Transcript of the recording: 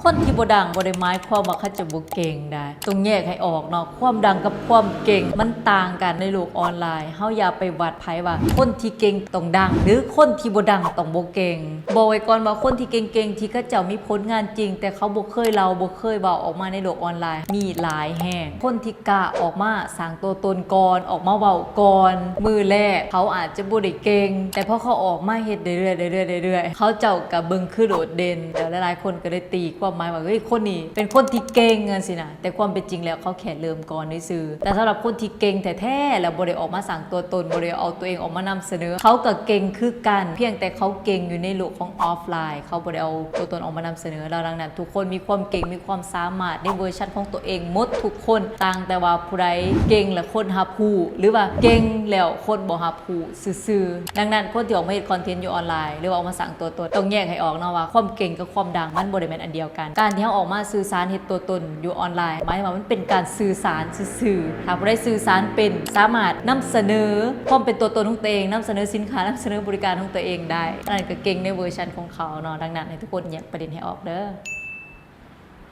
คนที่บ่ดังบ่ได้หมายความว่าเขาจะบ่เก่งได้ต้องแยกให้ออกเนาะความดังกับความเก่งมันต่างกันในโลกออนไลน์เฮาอย่าไปวัดไผว่าคนที่เก่งต้องดังหรือคนที่บ่ดังต้องบ่เก่งบอกไว้ก่อนว่าคนที่เก่งๆที่เขาเจ้ามีผลงานจริงแต่เขาบ่เคยเล่าบ่เคยเว้าออกมาในโลกออนไลน์มีหลายแห่งคนที่กล้าออกมาสร้างตัวตนก่อนออกมาเว้าก่อนมือแรกเขาอาจจะบ่ได้เก่งแต่พอเขาออกมาเฮ็ดเรื่อยๆเขาเจ้าก็เบิ่งคือโดดเด่นเดี๋ยวหลายๆคนก็ได้ตีความหมายว่าเฮ้ยคนนี้เป็นคนที่เก่งจังซี่นะแต่ความเป็นจริงแล้วเขาแค่เริ่มก่อนซื่อแต่สำหรับคนที่เก่งแท้ๆแล้วบ่ได้ออกมาสร้างตัวตนบ่ได้เอาตัวเองออกมานำเสนอเขาก็เก่งคือกันเพียงแต่เขาเก่งอยู่ในโลกของออฟไลน์เขาบ่ได้เอาตัวตนออกมานำเสนอแล้วดังนั้นทุกคนมีความเก่งมีความสามารถในเวอร์ชันของตัวเองหมดทุกคนต่างแต่ว่าผู้ใดเก่งและคนรับรู้หรือว่าเก่งแล้วคนบ่รับรู้ซื่อๆดังนั้นคนที่ออกมาเฮ็ดคอนเทนต์อยู่ออนไลน์หรือว่าออกมาสร้างตัวตนต้องแยกให้ออกเนาะว่าความเก่งกับความดังมันบ่ได้แม่นอันเดียวกันการที่เฮาออกมาสื่อสารเฮ็ดตัวตนอยู่ออนไลน์หมายว่ามันเป็นการสื่อสารซื่อๆถ้าผู้ใดสื่อสารเป็นสามารถนำเสนอความเป็นตัวตนของตัวเองนำเสนอสินค้านำเสนอบริการของตัวเองได้นั่นก็เก่งในเวอร์ชันของเขาเนาะดังนั้นให้ทุกคนแยกประเด็นให้ออกเด้อ